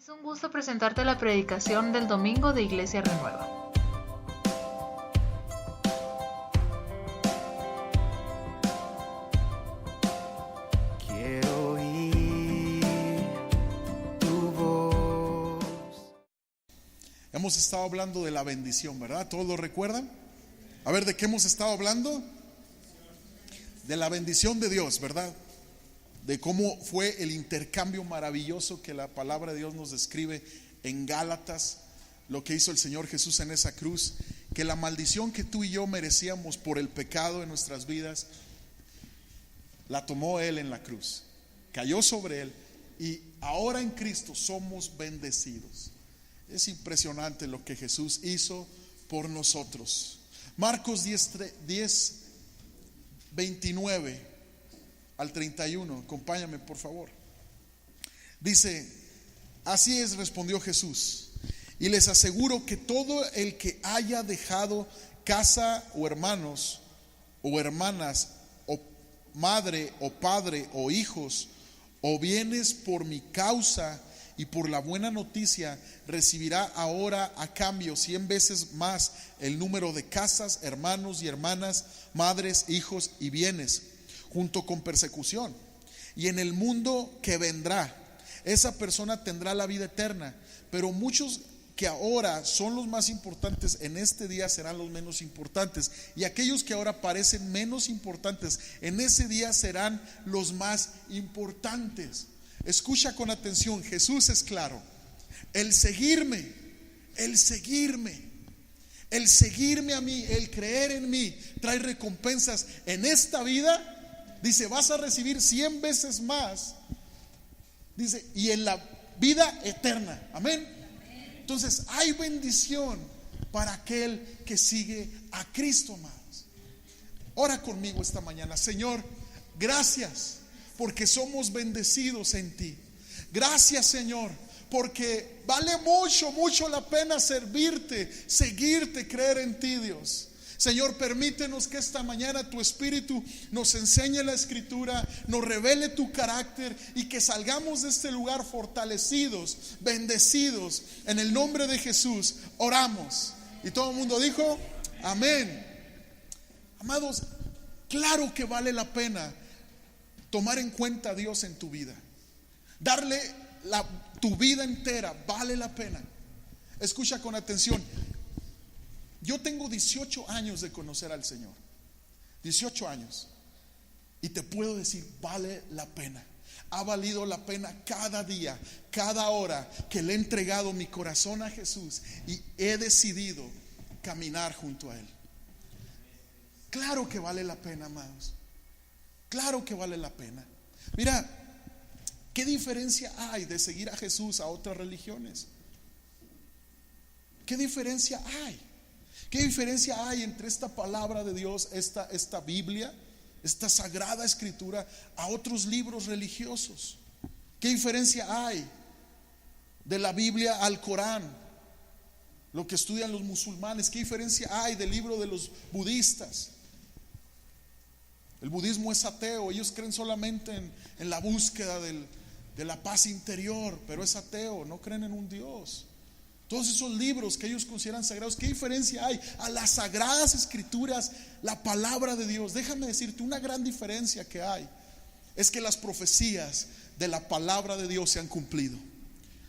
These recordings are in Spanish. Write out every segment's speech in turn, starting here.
Es un gusto presentarte la predicación del domingo de Iglesia Renueva. Quiero oír tu voz. Hemos estado hablando de la bendición, ¿verdad? ¿Todos lo recuerdan? A ver, ¿de qué hemos estado hablando? De la bendición de Dios, ¿verdad? De cómo fue el intercambio maravilloso que la palabra de Dios nos describe en Gálatas, lo que hizo el Señor Jesús en esa cruz, que la maldición que tú y yo merecíamos por el pecado en nuestras vidas, la tomó Él en la cruz, cayó sobre Él, y ahora en Cristo somos bendecidos. Es impresionante lo que Jesús hizo por nosotros. Marcos 10, 29 al 31, acompáñame por favor. Dice: así es, respondió Jesús, y les aseguro que todo el que haya dejado casa o hermanos o hermanas o madre o padre o hijos o bienes por mi causa y por la buena noticia, recibirá ahora a cambio 100 veces más el número de casas, hermanos y hermanas, madres, hijos y bienes, junto con persecución. Y en el mundo que vendrá, esa persona tendrá la vida eterna. Pero muchos que ahora son los más importantes, en este día serán los menos importantes. Y aquellos que ahora parecen menos importantes, en ese día serán los más importantes. Escucha con atención, Jesús es claro. El seguirme a mí, el creer en mí, trae recompensas en esta vida. Dice, vas a recibir 100 veces más. Dice, y en la vida eterna. Amén. Entonces hay bendición para aquel que sigue a Cristo, amados. Ora conmigo esta mañana. Señor, gracias porque somos bendecidos en ti. Gracias, Señor, porque vale mucho la pena servirte, seguirte, creer en ti, Dios. Señor, permítenos que esta mañana tu Espíritu nos enseñe la Escritura, nos revele tu carácter y que salgamos de este lugar fortalecidos, bendecidos. En el nombre de Jesús oramos. Y todo el mundo dijo amén. Amados, claro que vale la pena tomar en cuenta a Dios en tu vida. Darle tu vida entera, vale la pena. Escucha con atención. Yo tengo 18 años de conocer al Señor, 18 años, y te puedo decir, vale la pena. Ha valido la pena cada día, cada hora que le he entregado mi corazón a Jesús y he decidido caminar junto a Él. Claro que vale la pena, amados. Claro que vale la pena. Mira, ¿qué diferencia hay de seguir a Jesús a otras religiones? ¿Qué diferencia hay? ¿Qué diferencia hay entre esta palabra de Dios, esta Biblia, esta sagrada escritura, a otros libros religiosos? ¿Qué diferencia hay de la Biblia al Corán, lo que estudian los musulmanes? ¿Qué diferencia hay del libro de los budistas? El budismo es ateo, ellos creen solamente en la búsqueda de la paz interior, pero es ateo, no creen en un Dios. Todos esos libros que ellos consideran sagrados, ¿qué diferencia hay a las sagradas escrituras, la palabra de Dios? Déjame decirte, una gran diferencia que hay es que las profecías de la palabra de Dios se han cumplido,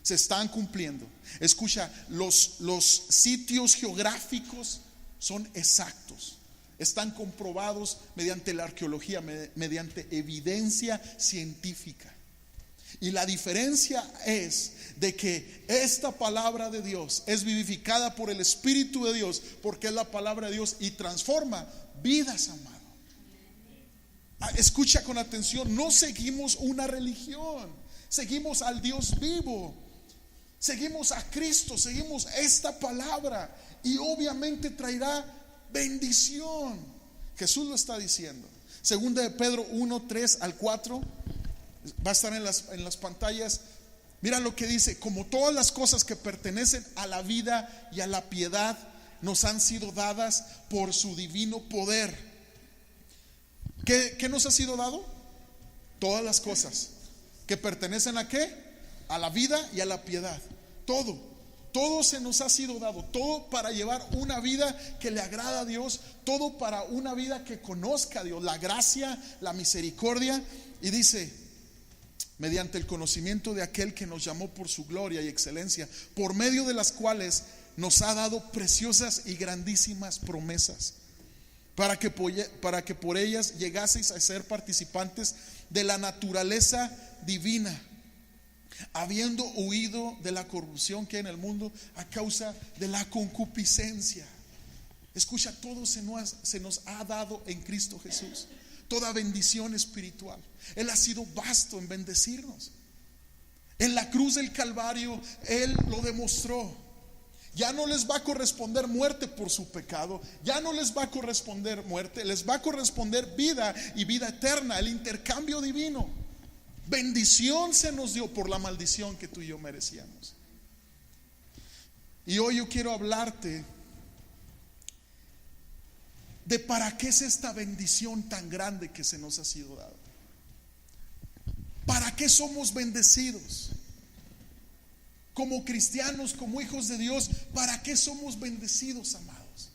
se están cumpliendo. Escucha, los sitios geográficos son exactos, están comprobados mediante la arqueología, mediante evidencia científica. Y la diferencia es de que esta palabra de Dios es vivificada por el Espíritu de Dios, porque es la palabra de Dios y transforma vidas, amado. Escucha con atención, no seguimos una religión, seguimos al Dios vivo, seguimos a Cristo, seguimos esta palabra y obviamente traerá bendición. Jesús lo está diciendo. Segunda de Pedro 1, 3 al 4. Va a estar en las pantallas. Mira lo que dice: como todas las cosas que pertenecen a la vida y a la piedad nos han sido dadas por su divino poder. ¿Qué nos ha sido dado? Todas las cosas que pertenecen a ¿qué? a la vida y a la piedad. Todo se nos ha sido dado, todo para llevar una vida que le agrada a Dios, todo para una vida que conozca a Dios, la gracia, la misericordia. Y dice, mediante el conocimiento de aquel que nos llamó por su gloria y excelencia, por medio de las cuales nos ha dado preciosas y grandísimas promesas, para que por ellas llegaseis a ser participantes de la naturaleza divina, habiendo huido de la corrupción que hay en el mundo a causa de la concupiscencia. Escucha, todo se nos ha dado en Cristo Jesús, toda bendición espiritual. Él ha sido vasto en bendecirnos. En la cruz del Calvario Él lo demostró. Ya no les va a corresponder muerte por su pecado, ya no les va a corresponder muerte, les va a corresponder vida y vida eterna, el intercambio divino. Bendición se nos dio por la maldición que tú y yo merecíamos. Y hoy yo quiero hablarte de para qué es esta bendición tan grande que se nos ha sido dada. ¿Para qué somos bendecidos? Como cristianos, como hijos de Dios, ¿para qué somos bendecidos, amados?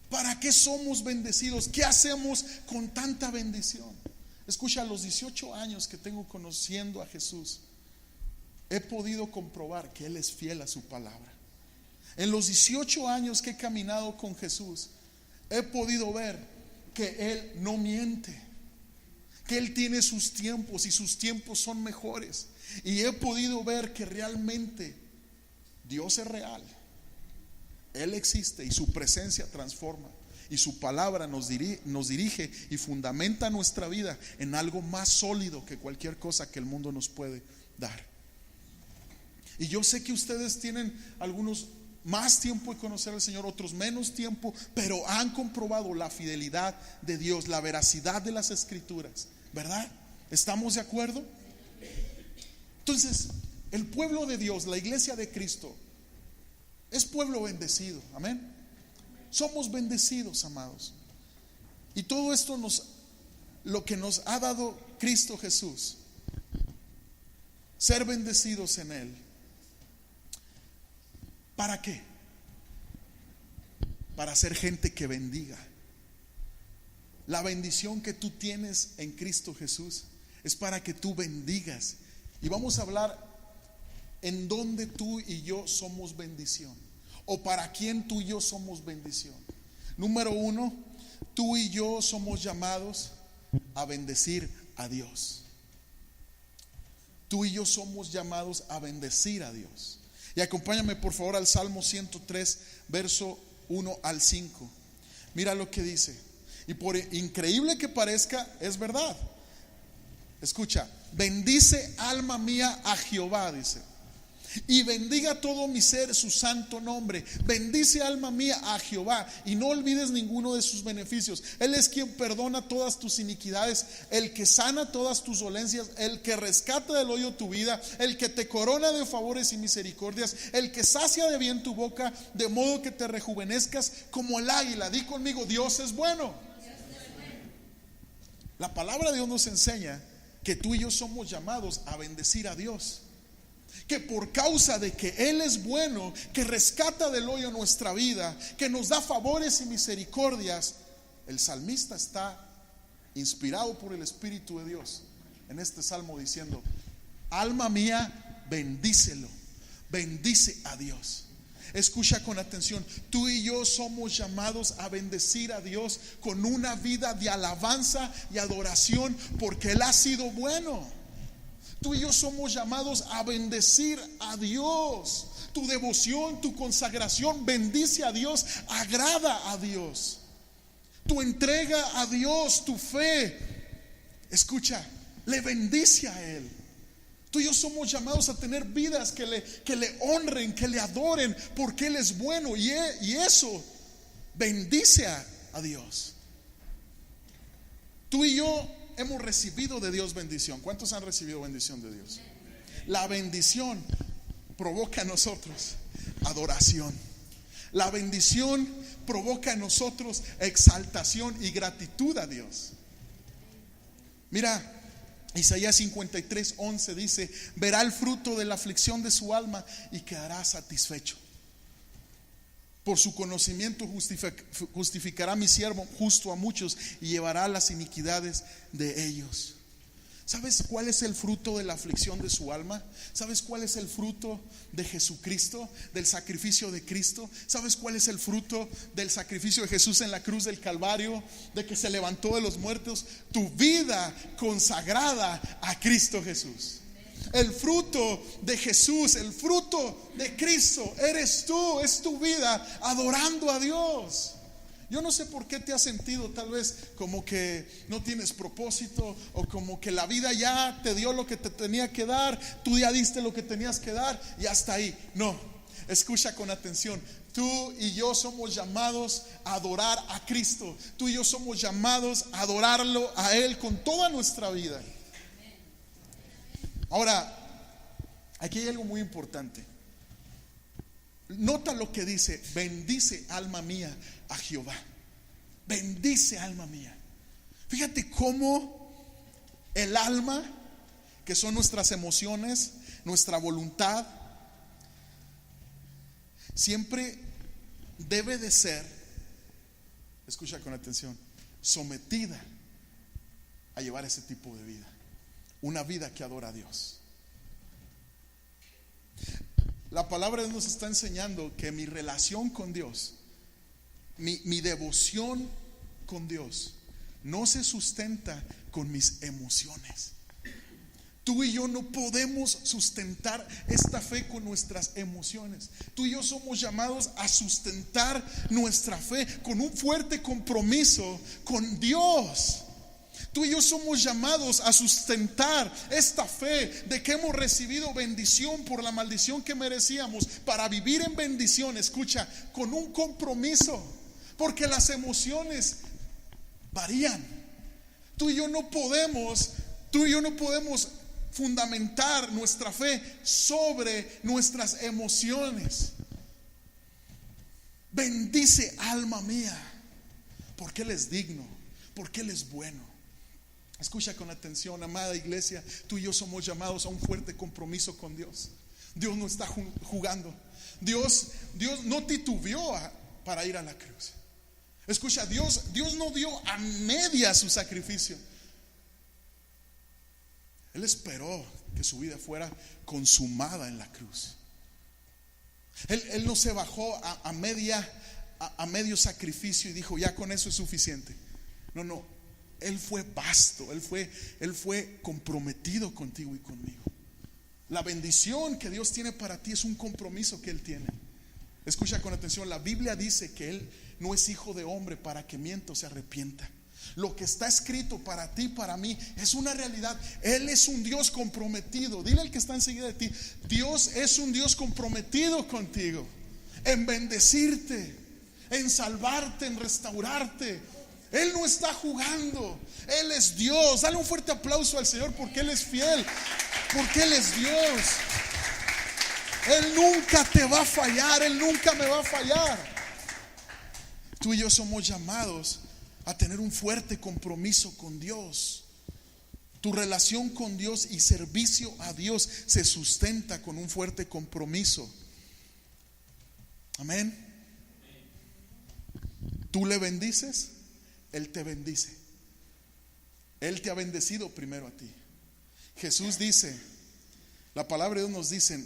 ¿Para qué somos bendecidos? ¿Qué hacemos con tanta bendición? Escucha, a los 18 años que tengo conociendo a Jesús, he podido comprobar que Él es fiel a su palabra. En los 18 años que he caminado con Jesús, he podido ver que Él no miente, que Él tiene sus tiempos y sus tiempos son mejores. Y he podido ver que realmente Dios es real. Él existe y su presencia transforma. Y su palabra nos dirige y fundamenta nuestra vida en algo más sólido que cualquier cosa que el mundo nos puede dar. Y yo sé que ustedes tienen algunos más tiempo de conocer al Señor, otros menos tiempo, pero han comprobado la fidelidad de Dios, la veracidad de las Escrituras, ¿verdad? ¿Estamos de acuerdo? Entonces, el pueblo de Dios, la iglesia de Cristo, es pueblo bendecido, amén. Somos bendecidos, amados. Y todo esto lo que nos ha dado Cristo Jesús, ser bendecidos en Él. ¿Para qué? Para ser gente que bendiga. La bendición que tú tienes en Cristo Jesús es para que tú bendigas. Y vamos a hablar en dónde tú y yo somos bendición, o para quién tú y yo somos bendición. Número 1, tú y yo somos llamados a bendecir a Dios. Tú y yo somos llamados a bendecir a Dios. Y acompáñame por favor al Salmo 103, verso 1 al 5. Mira lo que dice. Y por increíble que parezca, es verdad. Escucha, bendice alma mía a Jehová, dice, y bendiga todo mi ser su santo nombre. Bendice alma mía a Jehová y no olvides ninguno de sus beneficios. Él es quien perdona todas tus iniquidades, el que sana todas tus dolencias, el que rescata del hoyo tu vida, el que te corona de favores y misericordias, el que sacia de bien tu boca, de modo que te rejuvenezcas como el águila. Di conmigo, Dios es bueno. La palabra de Dios nos enseña que tú y yo somos llamados a bendecir a Dios, que por causa de que Él es bueno, que rescata del hoyo nuestra vida, que nos da favores y misericordias, el salmista está inspirado por el Espíritu de Dios en este salmo diciendo: alma mía, bendícelo, bendice a Dios. Escucha con atención, tú y yo somos llamados a bendecir a Dios con una vida de alabanza y adoración, porque Él ha sido bueno. Tú y yo somos llamados a bendecir a Dios. Tu devoción, tu consagración bendice a Dios, agrada a Dios. Tu entrega a Dios, tu fe, escucha, le bendice a Él. Tú y yo somos llamados a tener vidas que le honren, que le adoren, porque Él es bueno, y eso bendice a Dios. Tú y yo hemos recibido de Dios bendición. ¿Cuántos han recibido bendición de Dios? La bendición provoca en nosotros adoración. La bendición provoca en nosotros exaltación y gratitud a Dios. Mira, Isaías 53:11 dice: verá el fruto de la aflicción de su alma y quedará satisfecho. Por su conocimiento justificará mi siervo justo a muchos y llevará las iniquidades de ellos. ¿Sabes cuál es el fruto de la aflicción de su alma? ¿Sabes cuál es el fruto de Jesucristo, del sacrificio de Cristo? ¿Sabes cuál es el fruto del sacrificio de Jesús en la cruz del Calvario? De que se levantó de los muertos. Tu vida consagrada a Cristo Jesús. El fruto de Jesús, el fruto de Cristo eres tú, es tu vida adorando a Dios. Yo no sé por qué te has sentido tal vez como que no tienes propósito, o como que la vida ya te dio lo que te tenía que dar, tú ya diste lo que tenías que dar y hasta ahí. No, escucha con atención. Tú y yo somos llamados a adorar a Cristo. Tú y yo somos llamados a adorarlo a Él con toda nuestra vida. Ahora, aquí hay algo muy importante. Nota lo que dice: bendice alma mía a Jehová. Bendice alma mía. Fíjate cómo el alma, que son nuestras emociones, nuestra voluntad, siempre debe de ser, escucha con atención, sometida a llevar ese tipo de vida. Una vida que adora a Dios. La palabra de Dios nos está enseñando que mi relación con Dios, mi devoción con Dios, no se sustenta con mis emociones. Tú y yo no podemos sustentar esta fe con nuestras emociones. Tú y yo somos llamados a sustentar nuestra fe con un fuerte compromiso con Dios. Tú y yo somos llamados a sustentar esta fe de que hemos recibido bendición por la maldición que merecíamos, para vivir en bendición, escucha, con un compromiso, porque las emociones varían. Tú y yo no podemos fundamentar nuestra fe sobre nuestras emociones. Bendice alma mía, porque Él es digno, porque Él es bueno. Escucha con atención, amada iglesia. Tú y yo somos llamados a un fuerte compromiso con Dios. Dios no está jugando. Dios no titubeó para ir a la cruz. Escucha, Dios no dio a media su sacrificio. Él esperó que su vida fuera consumada en la cruz. Él no se bajó a medio sacrificio y dijo: ya con eso es suficiente. No. Él fue vasto, él fue comprometido contigo y conmigo. La bendición que Dios tiene para ti es un compromiso que Él tiene. Escucha con atención, la Biblia dice que Él no es hijo de hombre para que mienta o se arrepienta. Lo que está escrito para ti, para mí, es una realidad. Él es un Dios comprometido. Dile al que está enseguida de ti: Dios es un Dios comprometido contigo, en bendecirte, en salvarte, en restaurarte. Él no está jugando, Él es Dios. Dale un fuerte aplauso al Señor, porque Él es fiel, porque Él es Dios. Él nunca te va a fallar, Él nunca me va a fallar. Tú y yo somos llamados a tener un fuerte compromiso con Dios. Tu relación con Dios y servicio a Dios se sustenta con un fuerte compromiso. Amén. Tú le bendices, Él te bendice. Él te ha bendecido primero a ti. Jesús dice, la palabra de Dios nos dice,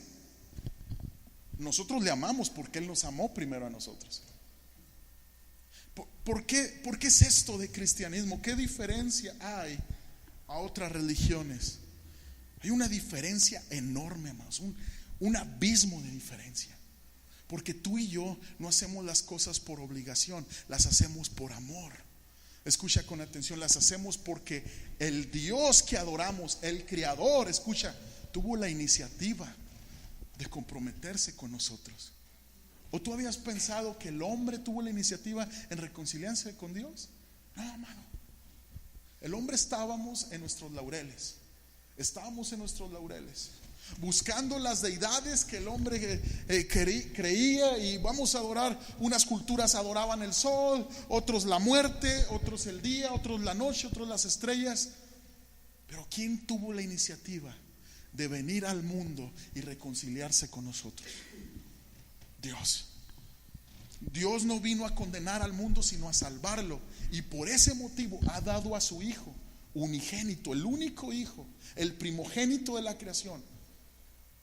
nosotros le amamos porque Él nos amó primero a nosotros. ¿Por qué es esto de cristianismo? ¿Qué diferencia hay a otras religiones? Hay una diferencia enorme, hermanos, un abismo de diferencia. Porque tú y yo no hacemos las cosas por obligación, las hacemos por amor. Escucha con atención, las hacemos porque el Dios que adoramos, el Creador, escucha, tuvo la iniciativa de comprometerse con nosotros. ¿O tú habías pensado que el hombre tuvo la iniciativa en reconciliarse con Dios? No, hermano. El hombre estábamos en nuestros laureles, buscando las deidades que el hombre creía, y vamos a adorar. Unas culturas adoraban el sol, otros la muerte, otros el día, otros la noche, otros las estrellas. Pero ¿quién tuvo la iniciativa de venir al mundo y reconciliarse con nosotros? Dios. Dios no vino a condenar al mundo, sino a salvarlo. Y por ese motivo ha dado a su Hijo unigénito, el único Hijo, el primogénito de la creación,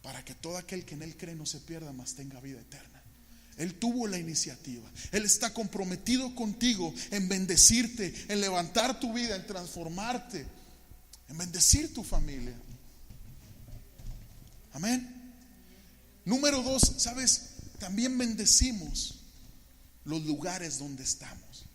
para que todo aquel que en Él cree no se pierda, mas tenga vida eterna. Él tuvo la iniciativa. Él está comprometido contigo en bendecirte, en levantar tu vida, en transformarte, en bendecir tu familia. Amén. Número 2, ¿sabes? También bendecimos los lugares donde estamos.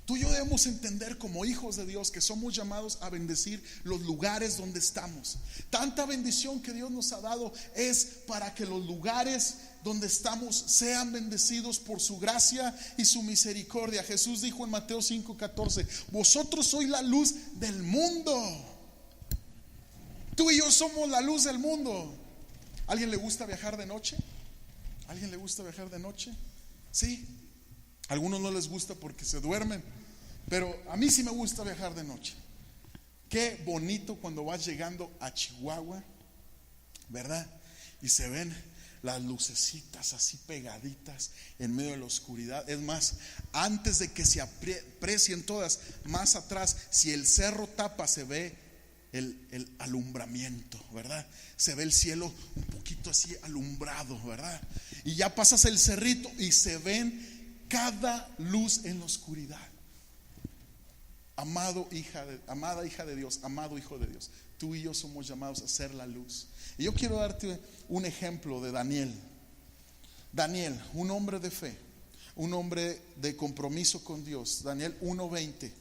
Tú y yo debemos entender como hijos de Dios que somos llamados a bendecir los lugares donde estamos. Tanta bendición que Dios nos ha dado es para que los lugares donde estamos sean bendecidos por su gracia y su misericordia. Jesús dijo en Mateo 5:14: vosotros sois la luz del mundo. Tú y yo somos la luz del mundo. ¿A alguien le gusta viajar de noche? ¿A alguien le gusta viajar de noche? Sí. A algunos no les gusta porque se duermen, pero a mí sí me gusta viajar de noche. Qué bonito cuando vas llegando a Chihuahua, ¿verdad? Y se ven las lucecitas así pegaditas en medio de la oscuridad. Es más, antes de que se aprecien todas, más atrás, si el cerro tapa, se ve el alumbramiento, ¿verdad? Se ve el cielo un poquito así alumbrado, ¿verdad? Y ya pasas el cerrito y se ven cada luz en la oscuridad. Amada hija de Dios, amado hijo de Dios, tú y yo somos llamados a ser la luz. Y yo quiero darte un ejemplo de Daniel. Daniel, un hombre de fe, un hombre de compromiso con Dios. Daniel 1:20.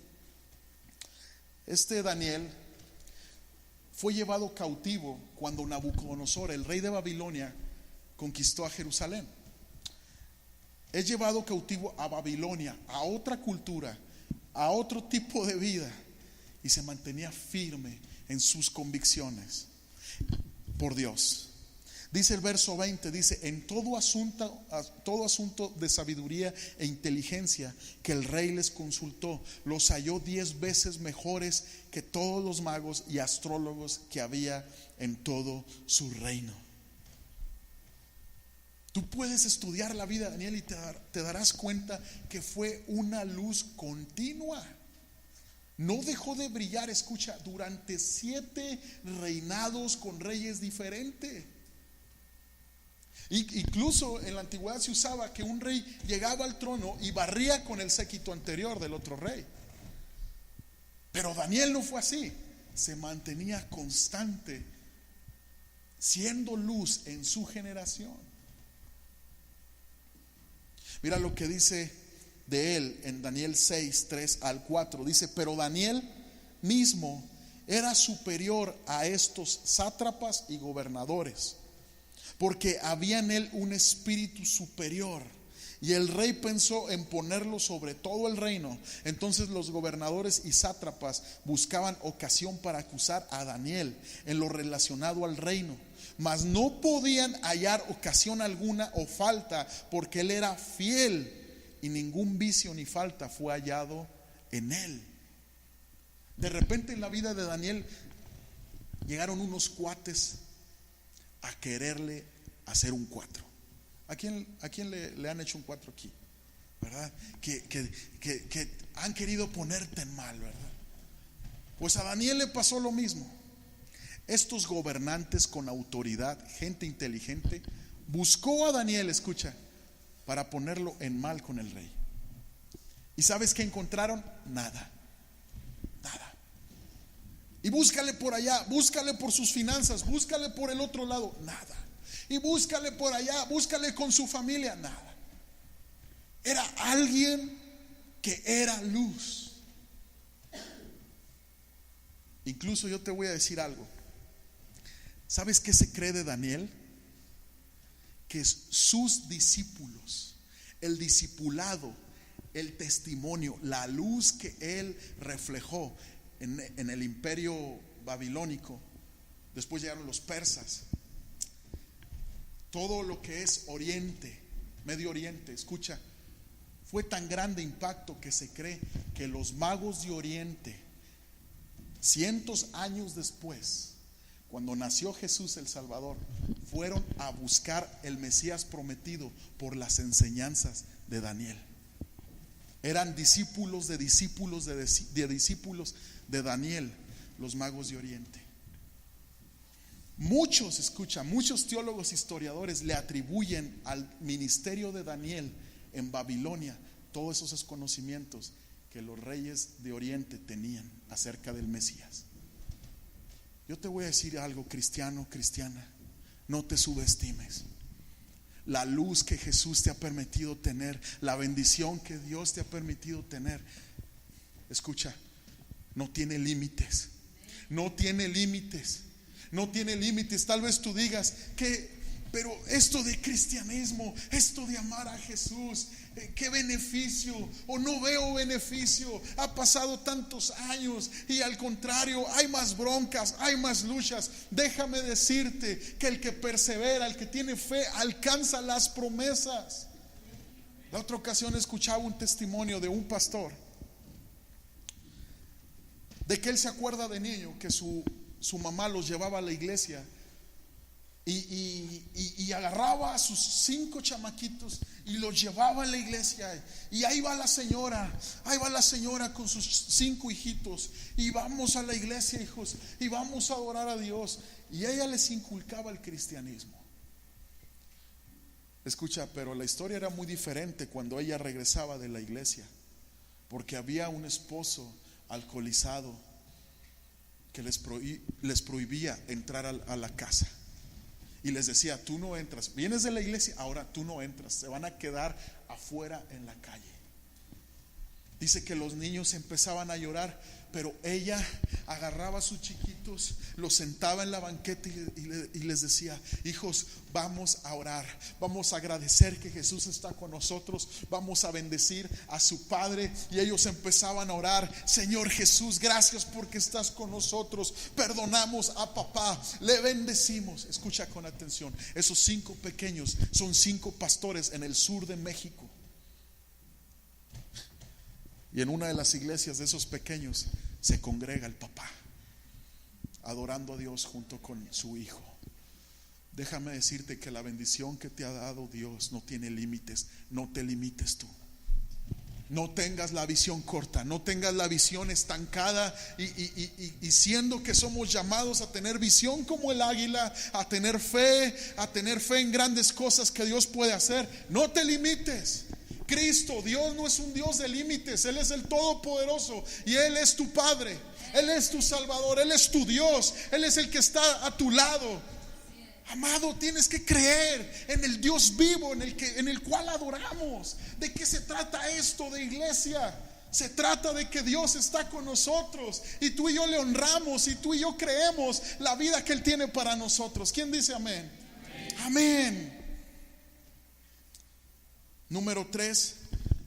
Daniel fue llevado cautivo cuando Nabucodonosor, el rey de Babilonia, conquistó a Jerusalén. Es llevado cautivo a Babilonia, a otra cultura, a otro tipo de vida, y se mantenía firme en sus convicciones por Dios. Dice el verso 20, dice: en todo asunto de sabiduría e inteligencia que el rey les consultó, los halló 10 veces mejores que todos los magos y astrólogos que había en todo su reino. Tú puedes estudiar la vida de Daniel y te darás cuenta que fue una luz continua. No dejó de brillar, escucha, durante 7 reinados con reyes diferentes. Incluso en la antigüedad se usaba que un rey llegaba al trono y barría con el séquito anterior del otro rey. Pero Daniel no fue así. Se mantenía constante, siendo luz en su generación. Mira lo que dice de él en Daniel 6:3-4. Dice: pero Daniel mismo era superior a estos sátrapas y gobernadores, porque había en él un espíritu superior, y el rey pensó en ponerlo sobre todo el reino. Entonces los gobernadores y sátrapas buscaban ocasión para acusar a Daniel en lo relacionado al reino, mas no podían hallar ocasión alguna o falta, porque él era fiel y ningún vicio ni falta fue hallado en él. De repente en la vida de Daniel llegaron unos cuates a quererle hacer un 4. ¿A quién le han hecho un 4 aquí? ¿Verdad? Que han querido ponerte en mal, ¿verdad? Pues a Daniel le pasó lo mismo. Estos gobernantes con autoridad, gente inteligente, buscó a Daniel, escucha, para ponerlo en mal con el rey. ¿Y sabes qué encontraron? Nada. Y búscale por allá, búscale por sus finanzas, búscale por el otro lado, nada. Y búscale por allá, búscale con su familia, nada. Era alguien que era luz. Incluso yo te voy a decir algo. ¿Sabes qué se cree de Daniel? Que sus discípulos, el discipulado, el testimonio, la luz que él reflejó en el imperio babilónico. Después llegaron los persas. Todo lo que es Oriente, Medio Oriente, escucha, fue tan grande impacto que se cree que los magos de Oriente cientos años después, cuando nació Jesús el Salvador, fueron a buscar el Mesías prometido por las enseñanzas de Daniel. Eran discípulos de discípulos de discípulos de Daniel, los magos de Oriente. Muchos teólogos historiadores le atribuyen al ministerio de Daniel en Babilonia todos esos conocimientos que los reyes de Oriente tenían acerca del Mesías. Yo te voy a decir algo, cristiano, cristiana, no te subestimes. La luz que Jesús te ha permitido tener, la bendición que Dios te ha permitido tener, escucha, no tiene límites. No tiene límites. No tiene límites. Tal vez tú digas pero esto de cristianismo, esto de amar a Jesús, ¿qué beneficio? O no veo beneficio. Ha pasado tantos años y al contrario, hay más broncas, hay más luchas. Déjame decirte que el que persevera, el que tiene fe, alcanza las promesas. La otra ocasión escuchaba un testimonio de un pastor, de que él se acuerda de niño que su mamá los llevaba a la iglesia y agarraba a sus 5 chamaquitos y los llevaba a la iglesia, y ahí va la señora con sus 5 hijitos, y vamos a la iglesia, hijos, y vamos a adorar a Dios, y ella les inculcaba el cristianismo. Escucha, pero la historia era muy diferente cuando ella regresaba de la iglesia, porque había un esposo alcoholizado que les prohibía entrar a la casa y les decía: tú no entras, vienes de la iglesia, ahora tú no entras, se van a quedar afuera en la calle. Dice que los niños empezaban a llorar, pero ella agarraba a sus chiquitos, los sentaba en la banqueta y les decía: hijos, vamos a orar, vamos a agradecer que Jesús está con nosotros, vamos a bendecir a su Padre. Y ellos empezaban a orar: Señor Jesús, gracias porque estás con nosotros, perdonamos a papá, le bendecimos. Escucha con atención, esos 5 pequeños son 5 pastores en el sur de México. Y en una de las iglesias de esos pequeños se congrega el papá, adorando a Dios junto con su hijo. Déjame decirte que la bendición que te ha dado Dios no tiene límites. No te limites tú. No tengas la visión corta, no tengas la visión estancada, y siendo que somos llamados a tener visión como el águila, a tener fe en grandes cosas que Dios puede hacer. No te limites. Cristo, Dios no es un Dios de límites. Él es el Todopoderoso y Él es tu Padre, Él es tu Salvador, Él es tu Dios, Él es el que está a tu lado. Amado, tienes que creer en el Dios vivo en el cual adoramos. ¿De qué se trata esto de iglesia? Se trata de que Dios está con nosotros y tú y yo le honramos, y tú y yo creemos la vida que Él tiene para nosotros. ¿Quién dice amén? Amén. Número 3,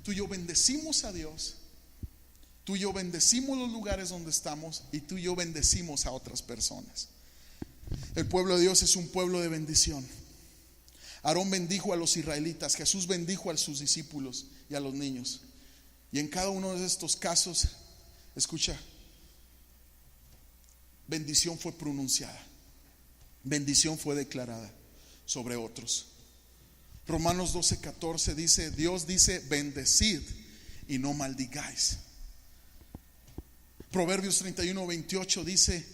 tú y yo bendecimos a Dios, tú y yo bendecimos los lugares donde estamos, y tú y yo bendecimos a otras personas. El pueblo de Dios es un pueblo de bendición. Aarón bendijo a los israelitas, Jesús bendijo a sus discípulos y a los niños. Y en cada uno de estos casos, escucha, bendición fue pronunciada, bendición fue declarada sobre otros. Romanos 12:14 dice: Dios dice: bendecid y no maldigáis. Proverbios 31:28 dice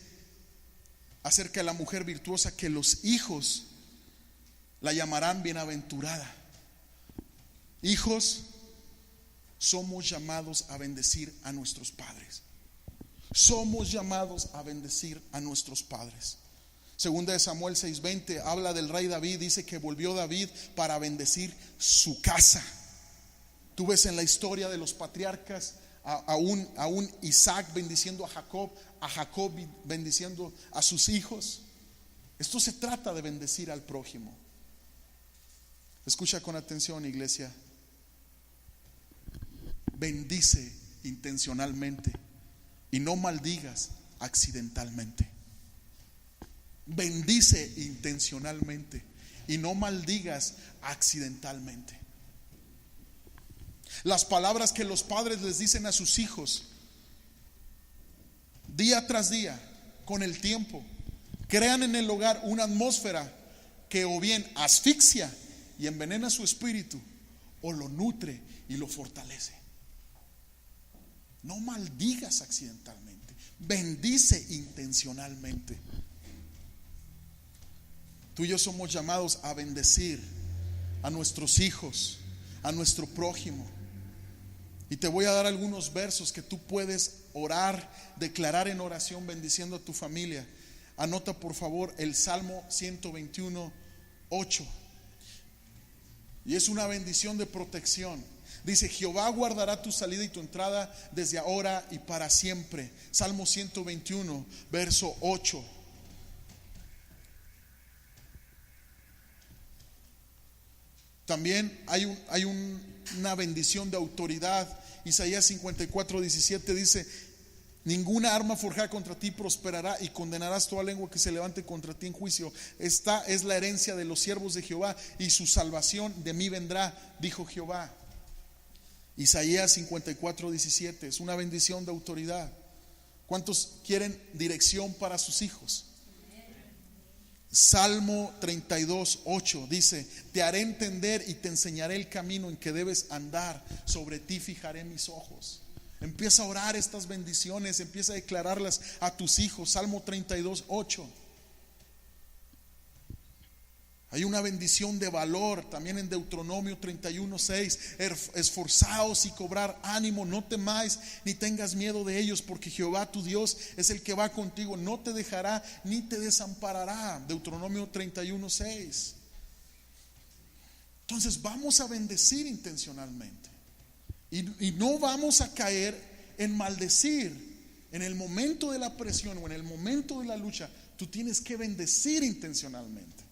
acerca de la mujer virtuosa que los hijos la llamarán bienaventurada. Hijos, somos llamados a bendecir a nuestros padres. Somos llamados a bendecir a nuestros padres. Segunda de Samuel 6:20 habla del rey David. Dice que volvió David para bendecir su casa. Tú ves en la historia de los patriarcas a un Isaac bendiciendo a Jacob bendiciendo a sus hijos. Esto se trata de bendecir al prójimo. Escucha con atención, iglesia. Bendice intencionalmente y no maldigas accidentalmente. Bendice intencionalmente y no maldigas accidentalmente. Las palabras que los padres les dicen a sus hijos día tras día, con el tiempo, crean en el hogar una atmósfera que o bien asfixia y envenena su espíritu, o lo nutre y lo fortalece. No maldigas accidentalmente, bendice intencionalmente. Tú y yo somos llamados a bendecir a nuestros hijos, a nuestro prójimo. Y te voy a dar algunos versos que tú puedes orar, declarar en oración, bendiciendo a tu familia. Anota por favor el Salmo 121, 8. Y es una bendición de protección. Dice: Jehová guardará tu salida y tu entrada desde ahora y para siempre. Salmo 121, verso 8. También hay una bendición de autoridad. Isaías 54, 17 dice: ninguna arma forjada contra ti prosperará, y condenarás toda lengua que se levante contra ti en juicio. Esta es la herencia de los siervos de Jehová, y su salvación de mí vendrá, dijo Jehová. Isaías 54, 17 es una bendición de autoridad. ¿Cuántos quieren dirección para sus hijos? Salmo 32, 8 dice: te haré entender y te enseñaré el camino en que debes andar, sobre ti fijaré mis ojos. Empieza a orar estas bendiciones, empieza a declararlas a tus hijos. Salmo 32, 8. Hay una bendición de valor también en Deuteronomio 31, 6. Esforzaos y cobrar ánimo, no temáis ni tengas miedo de ellos, porque Jehová tu Dios es el que va contigo, no te dejará ni te desamparará. Deuteronomio 31, 6. Entonces vamos a bendecir intencionalmente y no vamos a caer en maldecir. En el momento de la presión o en el momento de la lucha, tú tienes que bendecir intencionalmente.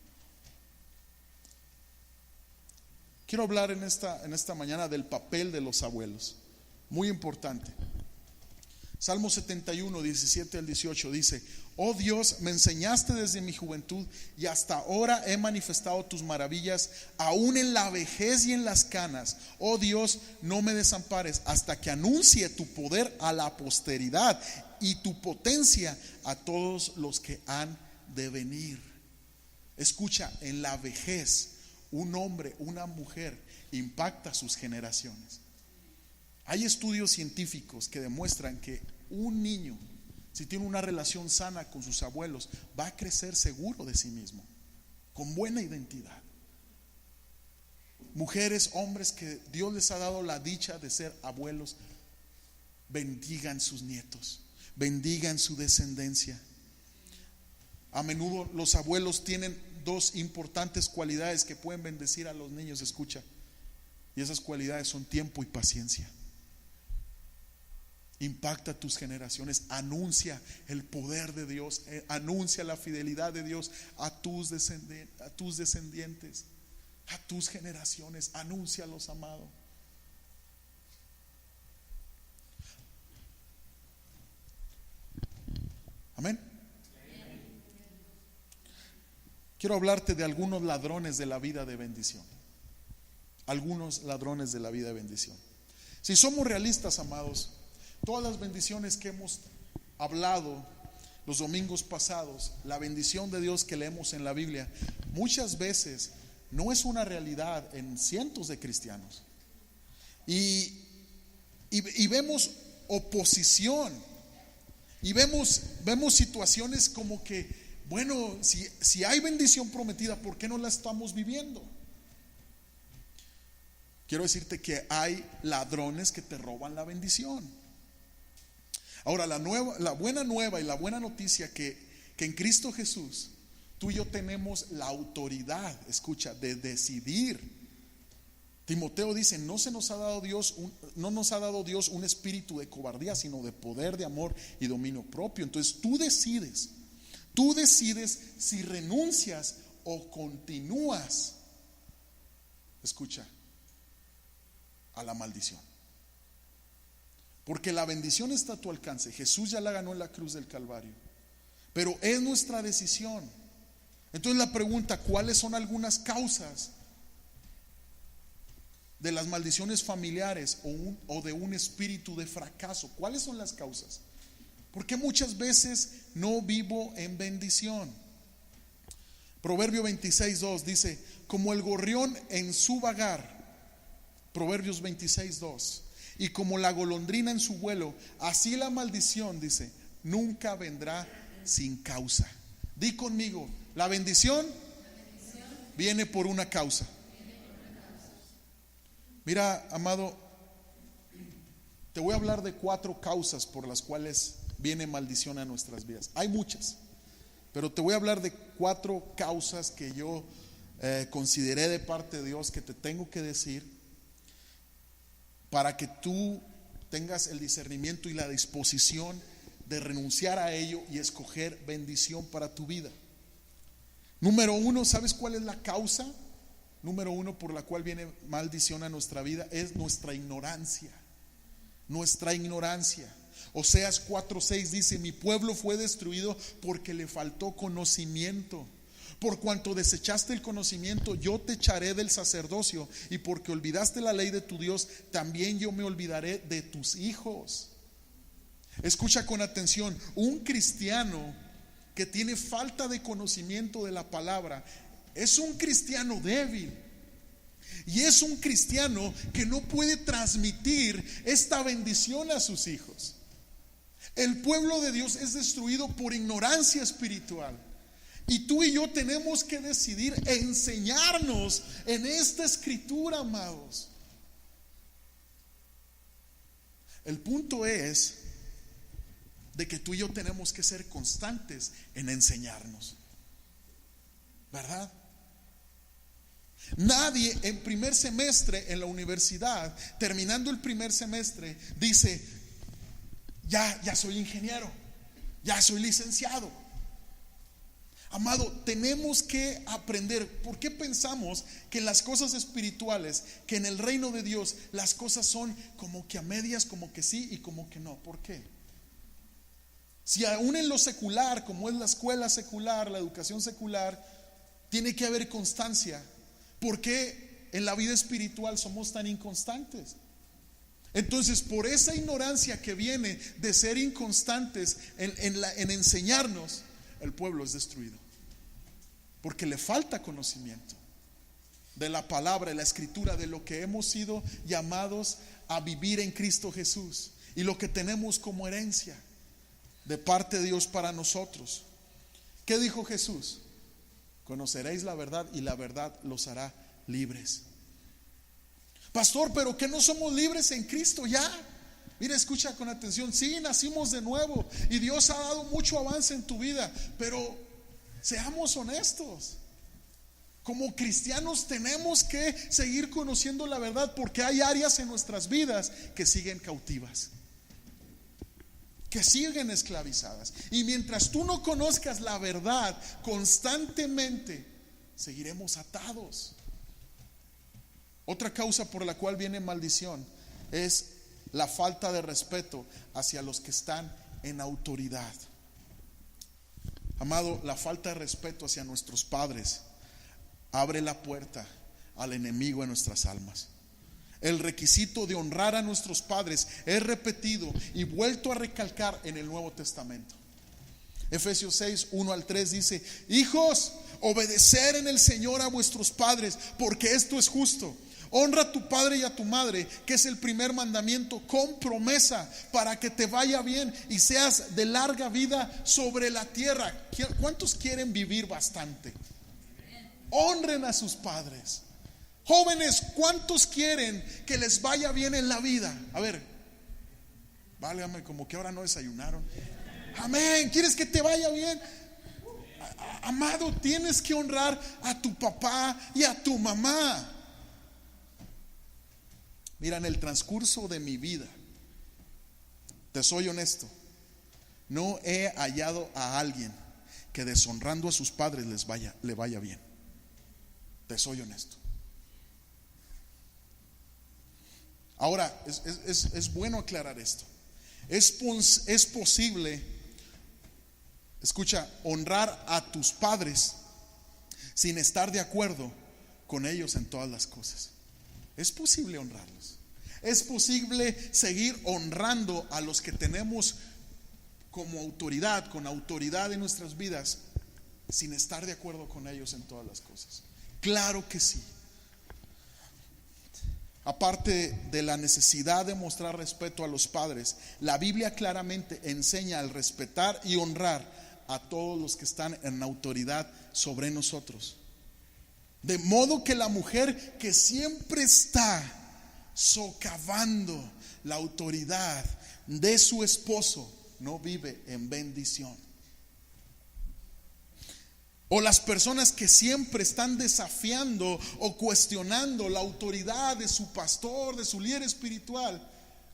Quiero hablar en esta mañana del papel de los abuelos. Muy importante. Salmo 71, 17 al 18 dice: oh Dios, me enseñaste desde mi juventud, y hasta ahora he manifestado tus maravillas, aún en la vejez y en las canas. Oh Dios, no me desampares hasta que anuncie tu poder a la posteridad y tu potencia a todos los que han de venir. Escucha, en la vejez un hombre, una mujer impacta sus generaciones. Hay estudios científicos que demuestran que un niño, si tiene una relación sana con sus abuelos, va a crecer seguro de sí mismo, con buena identidad. Mujeres, hombres que Dios les ha dado la dicha de ser abuelos, bendigan sus nietos, bendigan su descendencia. A menudo los abuelos tienen dos importantes cualidades que pueden bendecir a los niños. Escucha, y esas cualidades son tiempo y paciencia. Impacta tus generaciones, anuncia el poder de Dios, anuncia la fidelidad de Dios a tus descendientes, a tus generaciones, anúncialos, amado. Amén. Quiero hablarte de algunos ladrones de la vida de bendición. Algunos ladrones de la vida de bendición. Si somos realistas, amados, todas las bendiciones que hemos hablado los domingos pasados, la bendición de Dios que leemos en la Biblia, muchas veces no es una realidad en cientos de cristianos. Y vemos oposición. Y vemos situaciones como que, bueno, si hay bendición prometida, ¿por qué no la estamos viviendo? Quiero decirte que hay ladrones que te roban la bendición. Ahora, la buena nueva y la buena noticia que en Cristo Jesús tú y yo tenemos la autoridad, escucha, de decidir. Timoteo dice: no nos ha dado Dios un espíritu de cobardía, sino de poder, de amor y dominio propio. Entonces tú decides si renuncias o continúas, escucha, a la maldición. Porque la bendición está a tu alcance. Jesús ya la ganó en la cruz del Calvario, pero es nuestra decisión. Entonces la pregunta: ¿cuáles son algunas causas de las maldiciones familiares o de un espíritu de fracaso? ¿Cuáles son las causas? Porque muchas veces no vivo en bendición. Proverbio 26:2 dice: como el gorrión en su vagar, Proverbios 26:2, y como la golondrina en su vuelo, así la maldición, dice, nunca vendrá sin causa. Di conmigo, la bendición viene por una causa. Mira, amado, te voy a hablar de 4 causas por las cuales viene maldición a nuestras vidas. Hay muchas, pero te voy a hablar de 4 causas que yo consideré de parte de Dios que te tengo que decir para que tú tengas el discernimiento y la disposición de renunciar a ello y escoger bendición para tu vida. Número 1, ¿sabes cuál es la causa? Número 1 por la cual viene maldición a nuestra vida es nuestra ignorancia. Nuestra ignorancia. Oseas 4:6 dice: mi pueblo fue destruido porque le faltó conocimiento. Por cuanto desechaste el conocimiento, yo te echaré del sacerdocio, y porque olvidaste la ley de tu Dios, también yo me olvidaré de tus hijos. Escucha con atención, un cristiano que tiene falta de conocimiento de la palabra es un cristiano débil. Y es un cristiano que no puede transmitir esta bendición a sus hijos. El pueblo de Dios es destruido por ignorancia espiritual. Y tú y yo tenemos que decidir enseñarnos en esta escritura, amados. El punto es de que tú y yo tenemos que ser constantes en enseñarnos, ¿verdad? Nadie en primer semestre en la universidad, terminando el primer semestre, dice: ya soy ingeniero, ya soy licenciado. Amado, tenemos que aprender. ¿Por qué pensamos que en las cosas espirituales, que en el reino de Dios, las cosas son como que a medias, como que sí y como que no? ¿Por qué? Si aún en lo secular, como es la escuela secular, la educación secular, tiene que haber constancia, ¿por qué en la vida espiritual somos tan inconstantes? Entonces, por esa ignorancia que viene de ser inconstantes en enseñarnos, el pueblo es destruido, porque le falta conocimiento de la palabra, de la escritura, de lo que hemos sido llamados a vivir en Cristo Jesús y lo que tenemos como herencia de parte de Dios para nosotros. ¿Qué dijo Jesús? Conoceréis la verdad y la verdad los hará libres. Pastor, pero que no somos libres en Cristo ya. Mira, escucha con atención. Sí, nacimos de nuevo y Dios ha dado mucho avance en tu vida, pero seamos honestos. Como cristianos tenemos que seguir conociendo la verdad, porque hay áreas en nuestras vidas que siguen cautivas, que siguen esclavizadas. Y mientras tú no conozcas la verdad constantemente, seguiremos atados. Otra causa por la cual viene maldición es la falta de respeto hacia los que están en autoridad. Amado, la falta de respeto hacia nuestros padres abre la puerta al enemigo en nuestras almas. El requisito de honrar a nuestros padres es repetido y vuelto a recalcar en el Nuevo Testamento. Efesios 6:1-3 dice: hijos, obedecer en el Señor a vuestros padres, porque esto es justo. Honra a tu padre y a tu madre, que es el primer mandamiento, con promesa, para que te vaya bien y seas de larga vida sobre la tierra. ¿Cuántos quieren vivir bastante? Honren a sus padres. Jóvenes, ¿cuántos quieren que les vaya bien en la vida? A ver, válgame, como que ahora no desayunaron. Amén. ¿Quieres que te vaya bien? Amado, tienes que honrar a tu papá y a tu mamá. Mira, en el transcurso de mi vida, te soy honesto, no he hallado a alguien que deshonrando a sus padres le vaya bien. Te soy honesto. Ahora, es bueno aclarar esto. Es posible, escucha, honrar a tus padres sin estar de acuerdo con ellos en todas las cosas. Es posible honrarlos. Es posible seguir honrando a los que tenemos como autoridad, con autoridad en nuestras vidas, sin estar de acuerdo con ellos en todas las cosas? Claro que sí. Aparte de la necesidad de mostrar respeto a los padres, la Biblia claramente enseña al respetar y honrar a todos los que están en autoridad sobre nosotros. De modo que la mujer que siempre está socavando la autoridad de su esposo no vive en bendición. O las personas que siempre están desafiando o cuestionando la autoridad de su pastor, de su líder espiritual,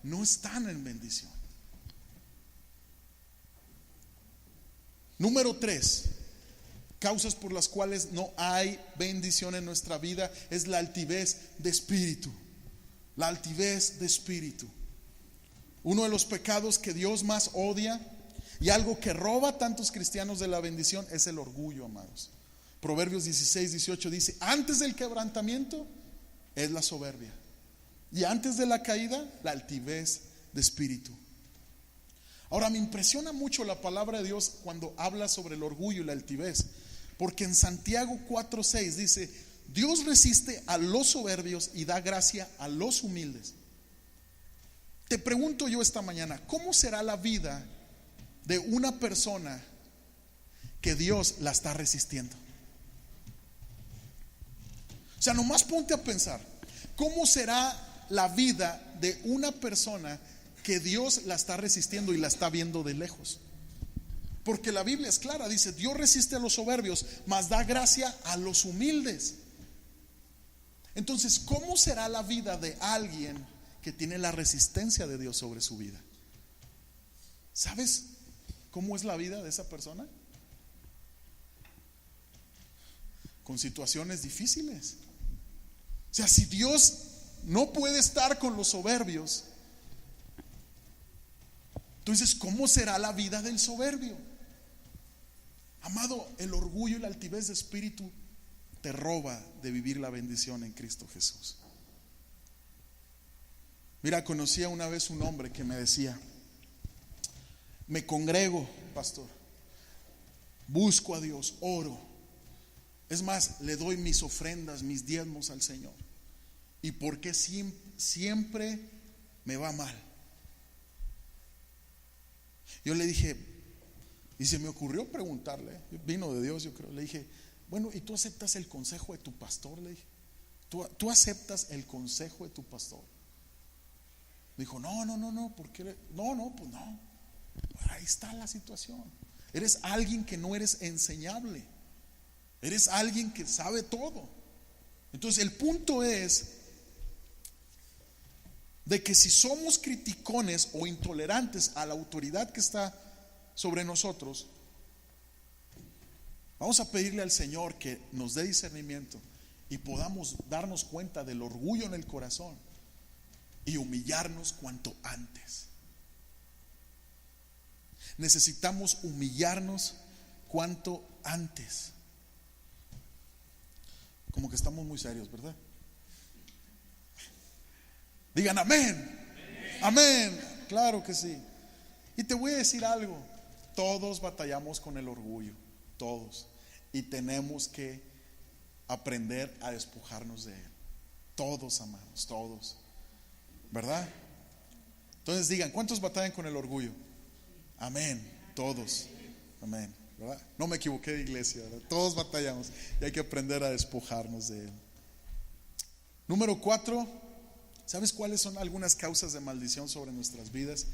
no están en bendición. Número 3, causas por las cuales no hay bendición en nuestra vida es la altivez de espíritu. La altivez de espíritu. Uno de los pecados que Dios más odia y algo que roba a tantos cristianos de la bendición es el orgullo, amados. Proverbios 16:18 dice: antes del quebrantamiento es la soberbia, y antes de la caída la altivez de espíritu. Ahora, me impresiona mucho la palabra de Dios cuando habla sobre el orgullo y la altivez, porque en Santiago 4:6 dice: Dios resiste a los soberbios y da gracia a los humildes. Te pregunto yo esta mañana, ¿cómo será la vida de una persona que Dios la está resistiendo? O sea, nomás ponte a pensar, ¿cómo será la vida de una persona que Dios la está resistiendo y la está viendo de lejos? Porque la Biblia es clara, dice: Dios resiste a los soberbios, mas da gracia a los humildes. Entonces, ¿cómo será la vida de alguien que tiene la resistencia de Dios sobre su vida? ¿Sabes cómo es la vida de esa persona? Con situaciones difíciles. O sea, si Dios no puede estar con los soberbios, entonces ¿cómo será la vida del soberbio? Amado, el orgullo y la altivez de espíritu te roba de vivir la bendición en Cristo Jesús. Mira, conocía una vez un hombre que me decía: me congrego, pastor, busco a Dios, oro, es más, le doy mis ofrendas, mis diezmos al Señor, ¿y por qué siempre me va mal? Yo le dije, y se me ocurrió preguntarle, vino de Dios yo creo, le dije: bueno, ¿y tú aceptas el consejo de tu pastor? Le dije, ¿tú aceptas el consejo de tu pastor? Dijo: no, ¿por qué? No, pues no. Ahí está la situación. Eres alguien que no eres enseñable. Eres alguien que sabe todo. Entonces el punto es de que si somos criticones o intolerantes a la autoridad que está sobre nosotros, vamos a pedirle al Señor que nos dé discernimiento y podamos darnos cuenta del orgullo en el corazón y humillarnos cuanto antes. Necesitamos humillarnos cuanto antes. Como que estamos muy serios, ¿verdad? Digan amén. Amén. Claro que sí. Y te voy a decir algo: todos batallamos con el orgullo, todos, y tenemos que aprender a despojarnos de él. Todos, amados, todos, ¿verdad? Entonces digan, ¿cuántos batallan con el orgullo? Amén, todos. Amén, ¿verdad? No me equivoqué de iglesia, ¿verdad? Todos batallamos y hay que aprender a despojarnos de él. Número 4, ¿sabes cuáles son algunas causas de maldición sobre nuestras vidas?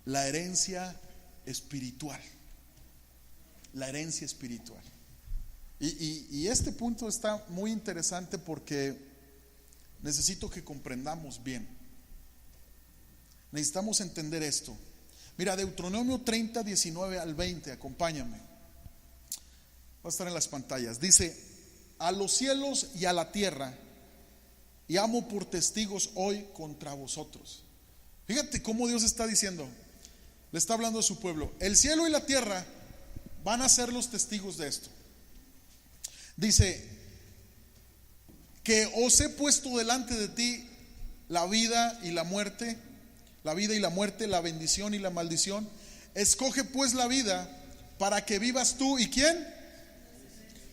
La herencia espiritual. La herencia espiritual. Y este punto está muy interesante porque necesito que comprendamos bien. Necesitamos entender esto. Mira, Deuteronomio 30, 19 al 20, acompáñame. Va a estar en las pantallas. Dice: a los cielos y a la tierra llamo por testigos hoy contra vosotros. Fíjate cómo Dios está diciendo, le está hablando a su pueblo: el cielo y la tierra van a ser los testigos de esto. Dice que os he puesto delante de ti la vida y la muerte, la bendición y la maldición. Escoge pues la vida para que vivas tú y ¿quién?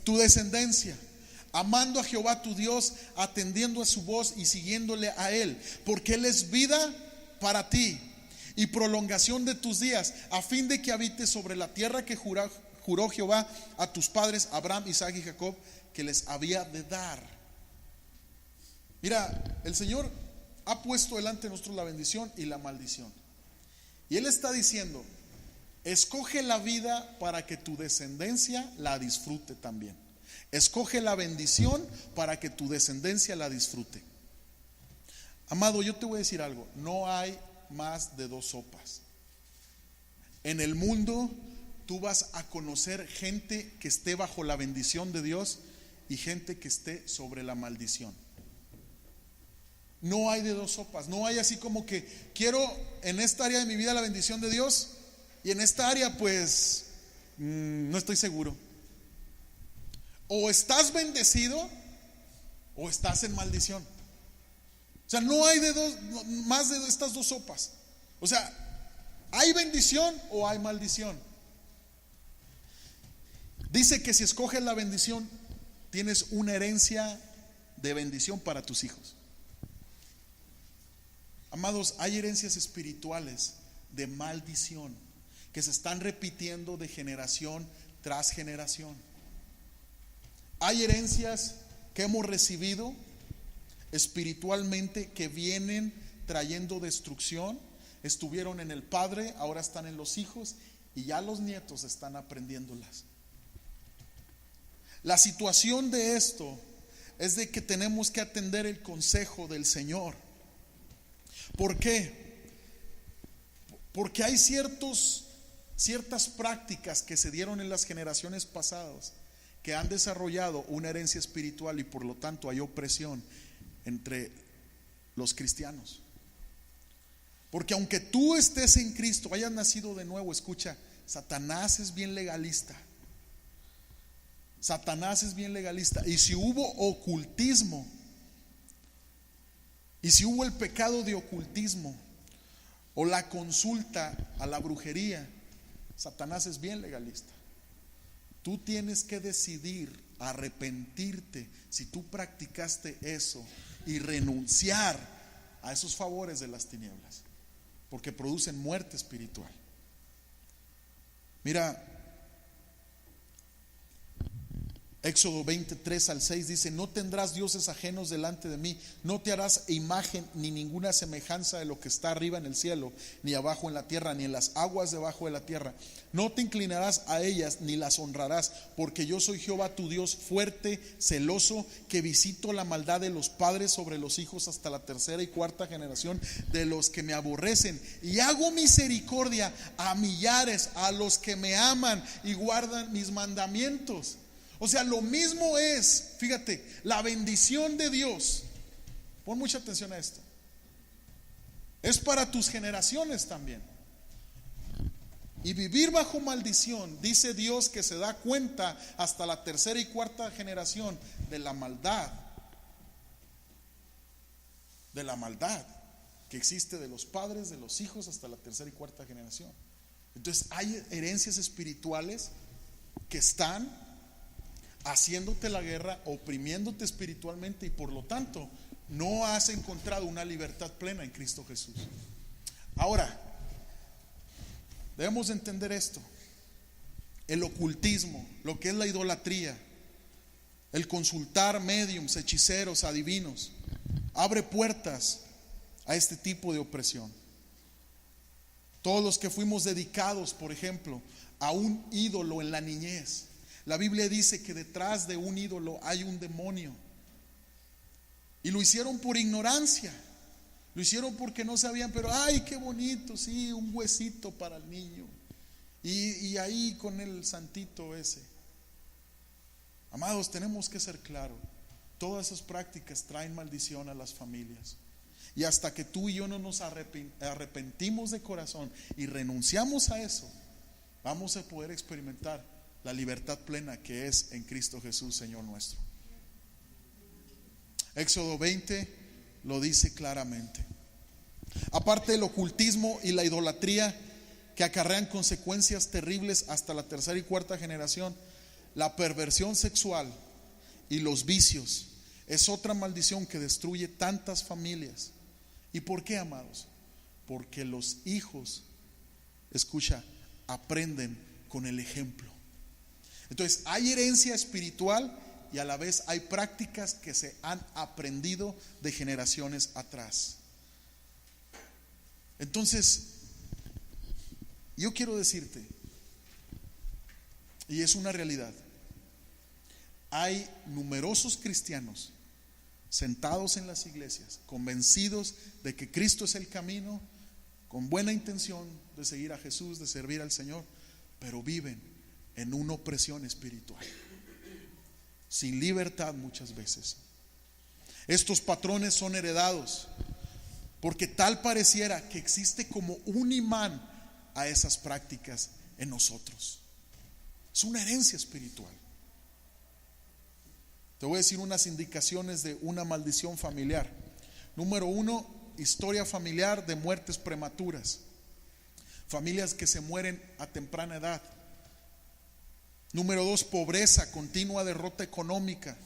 Tu descendencia, amando a Jehová tu Dios, atendiendo a su voz y siguiéndole a Él, porque Él es vida para ti y prolongación de tus días, a fin de que habites sobre la tierra que juró Jehová a tus padres, Abraham, Isaac y Jacob, que les había de dar. Mira, el Señor ha puesto delante de nosotros la bendición y la maldición. Y Él está diciendo: escoge la vida para que tu descendencia la disfrute también. Escoge la bendición para que tu descendencia la disfrute. Amado, yo te voy a decir algo: no hay más de dos sopas. En el mundo tú vas a conocer gente que esté bajo la bendición de Dios y gente que esté sobre la maldición. No hay de dos sopas. No hay así como que quiero en esta área de mi vida la bendición de Dios y en esta área pues no estoy seguro. O estás bendecido o estás en maldición. O sea, no hay más de estas dos sopas. O sea, ¿hay bendición o hay maldición? Dice que si escoges la bendición, tienes una herencia de bendición para tus hijos. Amados, hay herencias espirituales de maldición que se están repitiendo de generación tras generación. Hay herencias que hemos recibido espiritualmente que vienen trayendo destrucción. Estuvieron en el padre, ahora están en los hijos y ya los nietos están aprendiéndolas. La situación de esto es de que tenemos que atender el consejo del Señor. ¿Por qué? Porque hay ciertas prácticas que se dieron en las generaciones pasadas que han desarrollado una herencia espiritual y por lo tanto hay opresión entre los cristianos. Porque aunque tú estés en Cristo, hayas nacido de nuevo, escucha, Satanás es bien legalista. Satanás es bien legalista. Y si hubo ocultismo, y si hubo el pecado de ocultismo o la consulta a la brujería, Satanás es bien legalista. Tú tienes que decidir arrepentirte si tú practicaste eso y renunciar a esos favores de las tinieblas, porque producen muerte espiritual. Mira, Éxodo 23:6 dice: no tendrás dioses ajenos delante de mí, no te harás imagen ni ninguna semejanza de lo que está arriba en el cielo, ni abajo en la tierra, ni en las aguas debajo de la tierra. No te inclinarás a ellas ni las honrarás, porque yo soy Jehová tu Dios, fuerte, celoso, que visito la maldad de los padres sobre los hijos hasta la tercera y cuarta generación de los que me aborrecen, y hago misericordia a millares, a los que me aman y guardan mis mandamientos. O sea, lo mismo es, fíjate, la bendición de Dios. Pon mucha atención a esto. Es para tus generaciones también. Y vivir bajo maldición, dice Dios que se da cuenta hasta la tercera y cuarta generación de la maldad que existe de los padres, de los hijos, hasta la tercera y cuarta generación. Entonces hay herencias espirituales que están haciéndote la guerra, oprimiéndote espiritualmente, y por lo tanto no has encontrado una libertad plena en Cristo Jesús. Ahora, debemos entender esto: el ocultismo, lo que es la idolatría, el consultar médiums, hechiceros, adivinos, abre puertas a este tipo de opresión. Todos los que fuimos dedicados, por ejemplo, a un ídolo en la niñez, la Biblia dice que detrás de un ídolo hay un demonio. Y lo hicieron por ignorancia. Lo hicieron porque no sabían, pero ay, qué bonito, sí, un huesito para el niño. Y ahí con el santito ese. Amados, tenemos que ser claros. Todas esas prácticas traen maldición a las familias. Y hasta que tú y yo no nos arrepentimos de corazón y renunciamos a eso, vamos a poder experimentar la libertad plena que es en Cristo Jesús, Señor nuestro. Éxodo 20 lo dice claramente. Aparte del ocultismo y la idolatría, que acarrean consecuencias terribles hasta la tercera y cuarta generación. La perversión sexual y los vicios es otra maldición que destruye tantas familias. ¿Y por qué, amados? Porque los hijos, escucha, aprenden con el ejemplo. Entonces hay herencia espiritual y a la vez hay prácticas que se han aprendido de generaciones atrás. Entonces, yo quiero decirte, y es una realidad, hay numerosos cristianos sentados en las iglesias, convencidos de que Cristo es el camino, con buena intención de seguir a Jesús, de servir al Señor, pero viven en una opresión espiritual, sin libertad muchas veces. Estos patrones son heredados porque tal pareciera que existe como un imán a esas prácticas en nosotros. Es una herencia espiritual. Te voy a decir unas indicaciones de una maldición familiar. Número 1, historia familiar de muertes prematuras. Familias que se mueren a temprana edad. Número 2, pobreza, continua derrota económica.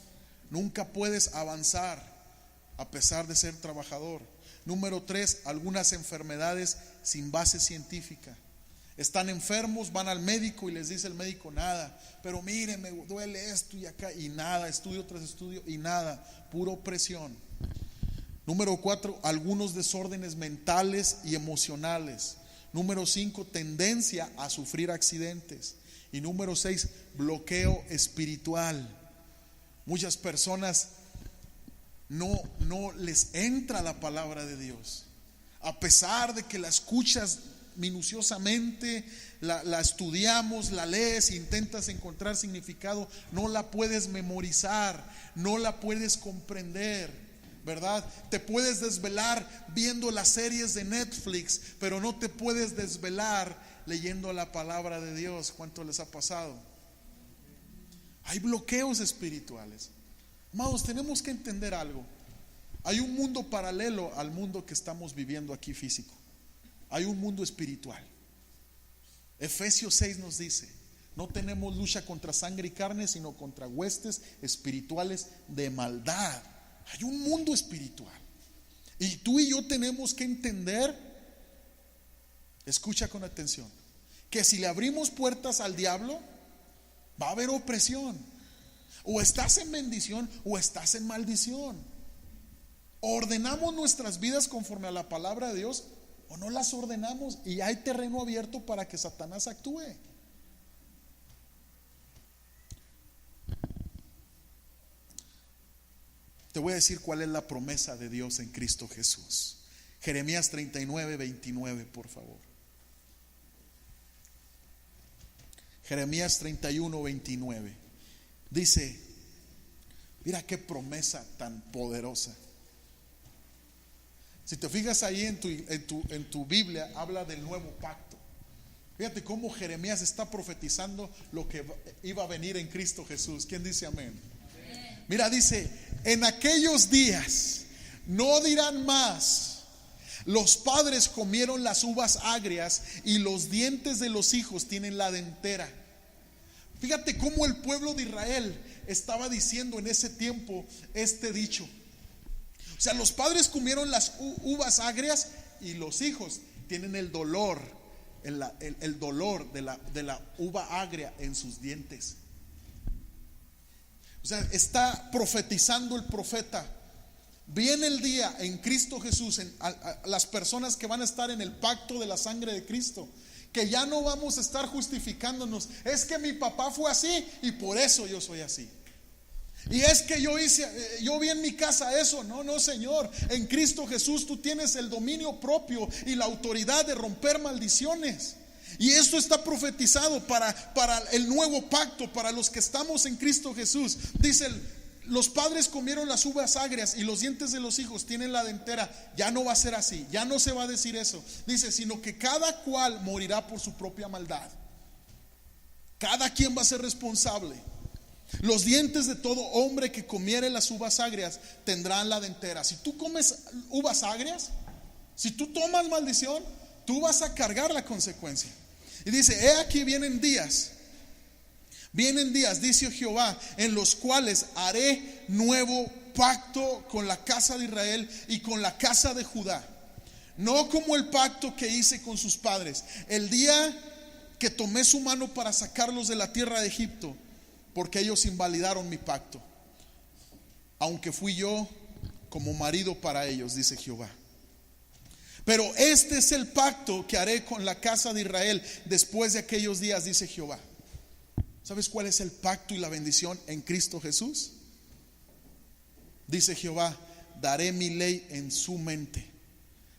Nunca puedes avanzar a pesar de ser trabajador. Número 3, algunas enfermedades sin base científica. Están enfermos, van al médico y les dice el médico nada, pero mire, me duele esto y acá, y nada, estudio tras estudio y nada, pura opresión. Número 4, algunos desórdenes mentales y emocionales. Número 5, tendencia a sufrir accidentes. Y número 6, bloqueo espiritual. Muchas personas no les entra la palabra de Dios, a pesar de que la escuchas minuciosamente, la estudiamos, la lees, intentas encontrar significado, no la puedes memorizar, no la puedes comprender, ¿verdad? Te puedes desvelar viendo las series de Netflix, pero no te puedes desvelar leyendo la palabra de Dios. ¿Cuánto les ha pasado? Hay bloqueos espirituales. Amados, tenemos que entender algo. Hay un mundo paralelo al mundo que estamos viviendo aquí físico. Hay un mundo espiritual. Efesios 6 nos dice: no tenemos lucha contra sangre y carne, sino contra huestes espirituales de maldad. Hay un mundo espiritual. Y tú y yo tenemos que entender, escucha con atención, que si le abrimos puertas al diablo, va a haber opresión. O estás en bendición o estás en maldición. Ordenamos nuestras vidas conforme a la palabra de Dios o no las ordenamos, y hay terreno abierto para que Satanás actúe. Te voy a decir cuál es la promesa de Dios en Cristo Jesús. Jeremías 39:29, por favor. Jeremías 31:29. Dice, mira qué promesa tan poderosa. Si te fijas ahí en tu Biblia, habla del nuevo pacto. Fíjate cómo Jeremías está profetizando lo que iba a venir en Cristo Jesús. ¿Quién dice amén? Mira, dice: en aquellos días no dirán más, los padres comieron las uvas agrias y los dientes de los hijos tienen la dentera. Fíjate cómo el pueblo de Israel estaba diciendo en ese tiempo este dicho. O sea, los padres comieron las uvas agrias y los hijos tienen el dolor, el dolor de la uva agria en sus dientes. O sea, está profetizando el profeta. Viene el día en Cristo Jesús, a las personas que van a estar en el pacto de la sangre de Cristo, que ya no vamos a estar justificándonos. Es que mi papá fue así y por eso yo soy así. Y es que yo vi en mi casa eso. No, Señor, en Cristo Jesús tú tienes el dominio propio y la autoridad de romper maldiciones. Y esto está profetizado para el nuevo pacto, para los que estamos en Cristo Jesús. Dice: los padres comieron las uvas agrias y los dientes de los hijos tienen la dentera. Ya no va a ser así, ya no se va a decir eso. Dice: sino que cada cual morirá por su propia maldad. Cada quien va a ser responsable. Los dientes de todo hombre que comiere las uvas agrias tendrán la dentera. Si tú comes uvas agrias, si tú tomas maldición, Tú vas a cargar la consecuencia. Y dice, he aquí vienen días, dice Jehová, en los cuales haré nuevo pacto con la casa de Israel y con la casa de Judá. No como el pacto que hice con sus padres el día que tomé su mano para sacarlos de la tierra de Egipto, porque ellos invalidaron mi pacto, aunque fui yo como marido para ellos, dice Jehová. Pero este es el pacto que haré con la casa de Israel después de aquellos días, dice Jehová. ¿Sabes cuál es el pacto y la bendición en Cristo Jesús? Dice Jehová, daré mi ley en su mente,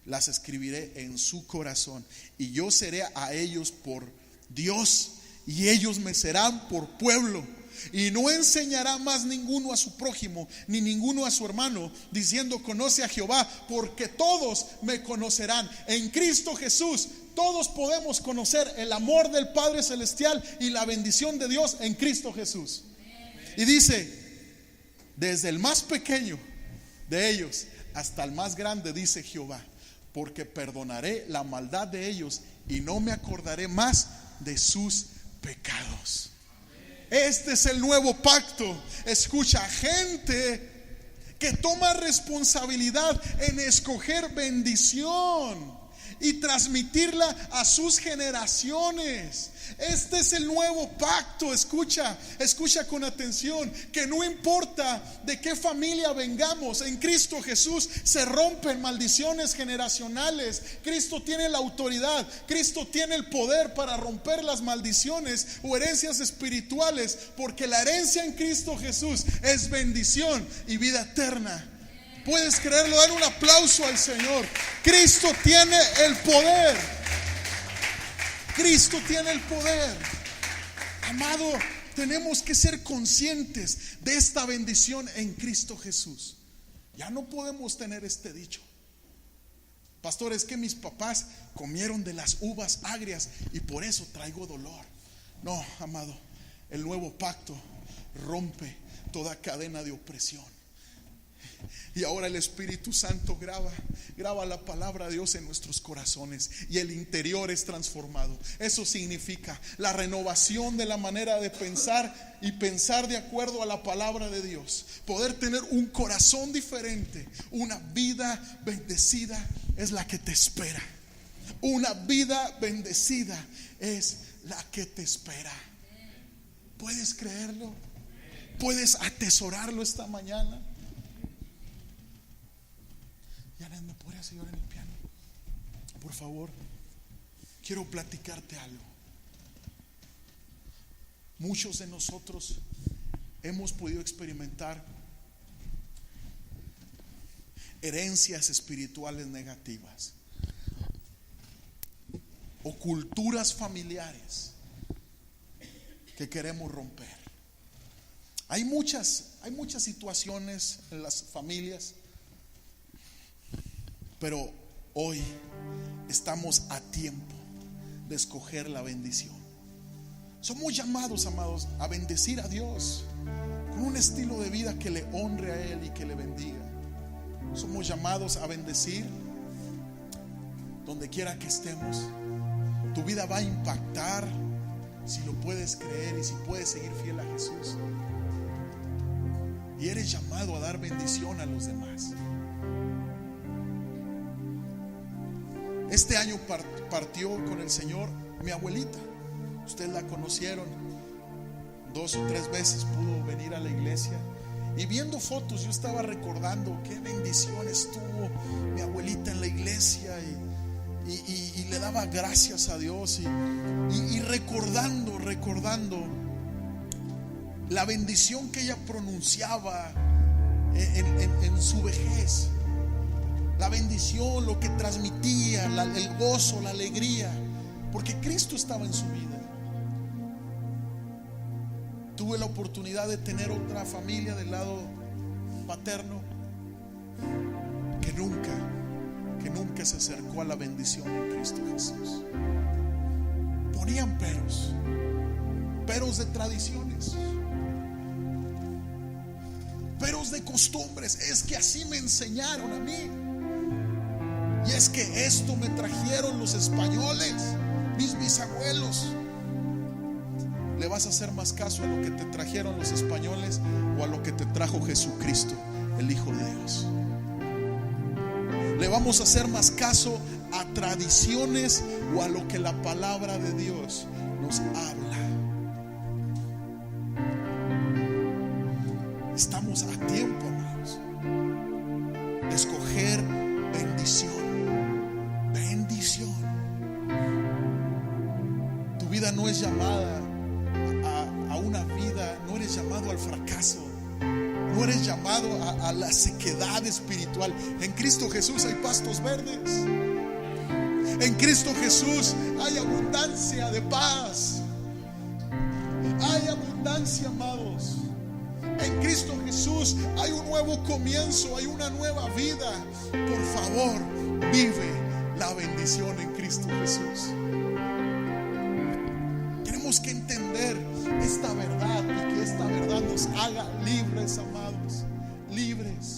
las escribiré en su corazón, y yo seré a ellos por Dios, y ellos me serán por pueblo. Y no enseñará más ninguno a su prójimo, ni ninguno a su hermano, diciendo, conoce a Jehová, porque todos me conocerán. En Cristo Jesús todos podemos conocer el amor del Padre Celestial y la bendición de Dios en Cristo Jesús. Y dice, desde el más pequeño de ellos hasta el más grande, dice Jehová, porque perdonaré la maldad de ellos y no me acordaré más de sus pecados. Este es el nuevo pacto. Escucha, gente que toma responsabilidad en escoger bendición y transmitirla a sus generaciones. Este es el nuevo pacto. Escucha con atención, que no importa de qué familia vengamos, en Cristo Jesús se rompen maldiciones generacionales. Cristo tiene la autoridad, Cristo tiene el poder para romper las maldiciones o herencias espirituales, porque la herencia en Cristo Jesús es bendición y vida eterna. ¿Puedes creerlo? Dan un aplauso al Señor. Cristo tiene el poder. Cristo tiene el poder. Amado, tenemos que ser conscientes de esta bendición en Cristo Jesús. Ya no podemos tener este dicho: pastor, es que mis papás comieron de las uvas agrias y por eso traigo dolor. No, amado, el nuevo pacto rompe toda cadena de opresión. Y ahora el Espíritu Santo graba la palabra de Dios en nuestros corazones y el interior es transformado. Eso significa la renovación de la manera de pensar y pensar de acuerdo a la palabra de Dios. Poder tener un corazón diferente. Una vida bendecida es la que te espera. Una vida bendecida es la que te espera. ¿Puedes creerlo? ¿Puedes atesorarlo esta mañana? Yanet, ¿me podrías ayudar en el piano? Por favor, quiero platicarte algo. Muchos de nosotros hemos podido experimentar herencias espirituales negativas o culturas familiares que queremos romper. Hay muchas situaciones en las familias, pero hoy estamos a tiempo de escoger la bendición. Somos llamados, amados, a bendecir a Dios con un estilo de vida que le honre a Él y que le bendiga. Somos llamados a bendecir donde quiera que estemos. Tu vida va a impactar si lo puedes creer y si puedes seguir fiel a Jesús. Y eres llamado a dar bendición a los demás. Este año partió con el Señor mi abuelita. Ustedes la conocieron. 2 o 3 veces pudo venir a la iglesia. Y viendo fotos yo estaba recordando qué bendiciones tuvo mi abuelita en la iglesia. Y le daba gracias a Dios. Y recordando la bendición que ella pronunciaba en su vejez. La bendición, lo que transmitía, el gozo, la alegría, porque Cristo estaba en su vida. Tuve la oportunidad de tener otra familia del lado paterno que nunca se acercó a la bendición en Cristo Jesús. Ponían peros de tradiciones, peros de costumbres. Es que así me enseñaron a mí. Y es que esto me trajeron los españoles, mis bisabuelos. ¿Le vas a hacer más caso a lo que te trajeron los españoles o a lo que te trajo Jesucristo, el Hijo de Dios? ¿Le vamos a hacer más caso a tradiciones o a lo que la palabra de Dios nos habla? Estamos a tiempo, amados, de escoger bendición. Bendición. Tu vida no es llamada a una vida, no eres llamado al fracaso. No eres llamado a la sequedad espiritual. En Cristo Jesús hay pastos verdes. En Cristo Jesús hay abundancia de paz. Hay abundancia, amados. En Cristo Jesús hay un nuevo comienzo, hay una nueva vida. Por favor, vive la bendición en Cristo Jesús. Tenemos que entender esta verdad y que esta verdad nos haga libres, amados, libres.